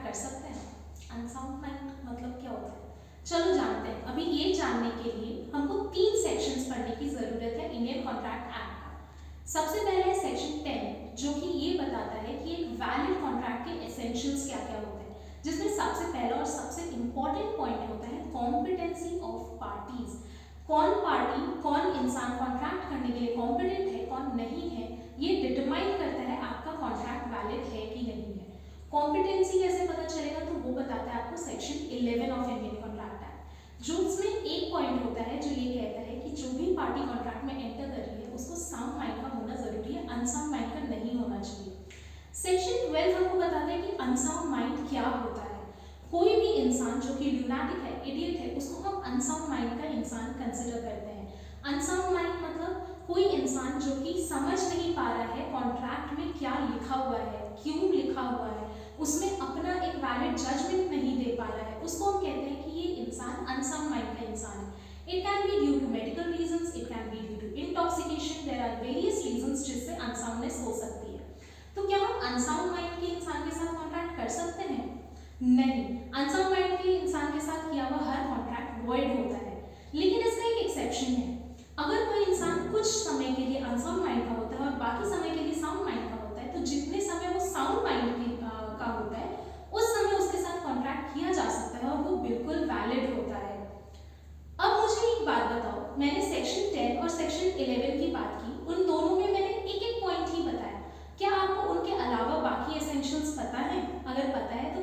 कर सकते हैं? अनसाउंड माइंड मतलब क्या होता है, चलो जानते हैं। अभी ये जानने के लिए हमको 3 सेक्शंस पढ़ने की जरूरत है इंडियन कॉन्ट्रैक्ट एक्ट का। सबसे पहले है सेक्शन 10 जो कि ये बताता है कि एक वैलिड कॉन्ट्रैक्ट के एसेंशियल्स क्या क्या होते हैं, जिसमें सबसे पहला और सबसे इंपॉर्टेंट पॉइंट होता है कॉम्पिटेंसी ऑफ पार्टीज। कौन पार्टी, कौन इंसान कॉन्ट्रैक्ट करने के लिए कॉम्पिटेंट है, कौन नहीं है, ये डिटरमाइन करता है आपका कॉन्ट्रैक्ट वैलिड है कि नहीं है। कॉम्पिटेंसी कैसे पता चलेगा, तो वो बताता है आपको section 11 of Indian contract act, जो उसमें एक पॉइंट होता है जो ये कहता है कि जो भी पार्टी कॉन्ट्रैक्ट में एंटर कर रही है उसको साउंड माइंड का होना जरूरी है, अनसाउंड माइंड का नहीं होना चाहिए। सेक्शन 12 हमको बताता है कि अनसाउंड माइंड क्या होता है। कोई भी इंसान जो कि ल्यूनाटिक है, इडियट है, उसको हम अनसाउंड माइंड का इंसान कंसिडर करते हैं। अनसाउंड माइंड मतलब कोई इंसान जो कि समझ नहीं पा रहा है कॉन्ट्रैक्ट में क्या लिखा हुआ है, क्यों लिखा हुआ है, उसमें अपना एक वैलिड जजमेंट नहीं दे पा रहा है, उसको हम कहते हैं कि ये इंसान अनसाउंड माइंड का इंसान है। It can be due to medical reasons, it can be due to intoxication, there are various reasons जिससे अनसाउंडनेस हो सकती है। तो क्या हम अनसाउंड माइंड के इंसान के साथ कॉन्ट्रैक्ट कर सकते हैं? नहीं, अनसाउंड माइंड के इंसान के साथ किया हुआ हर कॉन्ट्रैक्ट वॉइड होता है। लेकिन इसका एक एक्सेप्शन है, अगर कोई इंसान कुछ समय के लिए अनसाउंड माइंड का होता है और बाकी समय के लिए साउंड माइंड का होता है, तो जितने समय वो साउंड माइंड का होता है उस समय उसके साथ कॉन्ट्रैक्ट किया जा सकता है और वो बिल्कुल वैलिड होता है। अब मुझे एक बात बताओ, मैंने सेक्शन 10 और सेक्शन 11 की बात की, उन दोनों में मैंने एक एक पॉइंट ही बताया, क्या आपको उनके अलावा बाकी एसेंशियल्स पता है? अगर पता है तो